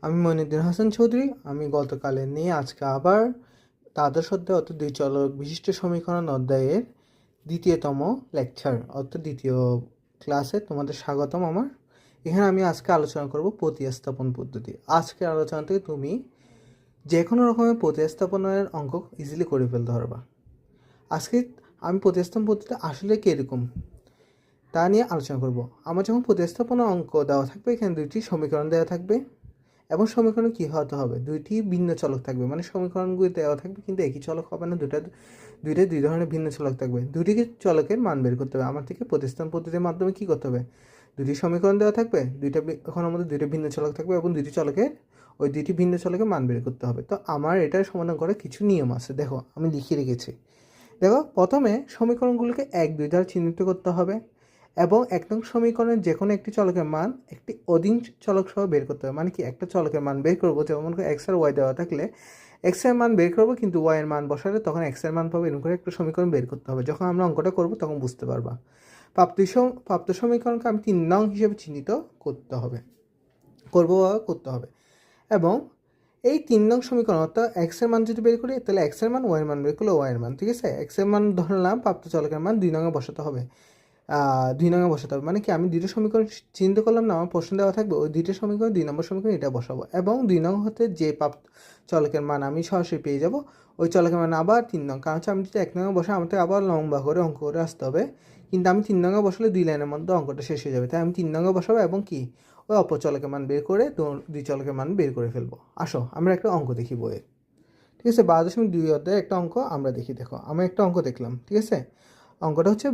আমি মনিউদ্দিন হাসান চৌধুরী। আমি গতকালের নিয়ে আজকে আবার দ্বাদশ অধ্যায় অর্থাৎ দুই চলক বিশিষ্ট সমীকরণ অধ্যায়ের দ্বিতীয়তম লেকচার অর্থাৎ দ্বিতীয় ক্লাসে তোমাদের স্বাগতম আমার। এখানে আমি আজকে আলোচনা করব প্রতিস্থাপন পদ্ধতি। আজকের আলোচনা থেকে তুমি যে কোনো রকমের প্রতিস্থাপনের অঙ্ক ইজিলি করে ফেলতে পারবা। আজকে আমি প্রতিস্থাপন পদ্ধতি আসলে কীরকম তা নিয়ে আলোচনা করব। আমার যখন প্রতিস্থাপনের অঙ্ক দেওয়া থাকবে, এখানে দুইটি সমীকরণ দেওয়া থাকবে এবং সমীকরণ কী হতে হবে, দুইটি ভিন্ন চলক থাকবে, মানে সমীকরণগুলি দেওয়া থাকবে কিন্তু একই চলক হবে না, দুই ধরনের ভিন্ন চলক থাকবে। দুটি চলকের মান বের করতে হবে। আমার থেকে প্রতিস্থাপন পদ্ধতির মাধ্যমে কী করতে হবে, দুটি সমীকরণ দেওয়া থাকবে, ওখানের মধ্যে দুইটা ভিন্ন চলক থাকবে এবং দুইটি চলকের ওই দুইটি ভিন্ন চলকের মান বের করতে হবে। তো আমার এটার সমাধান করার কিছু নিয়ম আছে, দেখো আমি লিখিয়ে রেখেছি। দেখো, প্রথমে সমীকরণগুলোকে 1, 2 দ্বারা চিহ্নিত করতে হবে এবং 1 নং সমীকরণের যে কোনো একটি চলকের মান একটি অধীন চলক সহ বের করতে হবে। মানে কি, একটা চলকের মান বের করবো, যেমন করে এক্স আর ওয়াই দেওয়া থাকলে এক্স এর মান বের করবো, কিন্তু ওয়াই এর মান বসালে তখন এক্স এর মান পাবো। এরকম করে একটা সমীকরণ বের করতে হবে। যখন আমরা অঙ্কটা করবো তখন বুঝতে পারবা। প্রাপ্ত সমীকরণকে আমি 3 নং হিসেবে চিহ্নিত করতে হবে এবং এই 3 নং সমীকরণ অর্থাৎ এক্স এর মান যদি বের করি তাহলে এক্স এর মান, ওয়াই এর মান বের করলে ওয়াই এর মান, ঠিক আছে। এক্স এর মান ধরলাম, প্রাপ্ত চলকের মান 2 নঙে বসাতে হবে। 2 নঙে বসাতে হবে মানে কি, আমি দুটো সমীকরণ চিহ্নিত করলাম না, আমার প্রশ্ন দেওয়া থাকবে ওই দুইটা সমীকরণ 2 নম্বর সমীকরণ এটা বসাবো এবং 2 নং হতে যে প্রাপ্ত চলকের মান আমি সরাসরি পেয়ে যাব, ওই চলকের মান আবার 3 নং, কারণ হচ্ছে আমি যদি 1 নঙে বসাই আমাকে আবার লম্বা করে অঙ্ক করে আসতে হবে, কিন্তু আমি 3 নঙে বসালে 2 লাইনের মধ্যে অঙ্কটা শেষ হয়ে যাবে। তাই আমি 3 নঙে বসাবো এবং কি ওই অপর চলকের মান বের করে দুই চলকের মান বের করে ফেলবো। আসো আমরা একটা অঙ্ক দেখি বইয়ে, ঠিক আছে। 12.2 অধ্যায়ে একটা অঙ্ক আমরা দেখি। দেখো, আমি একটা অঙ্ক দেখলাম, ঠিক আছে। অঙ্কটা হচ্ছে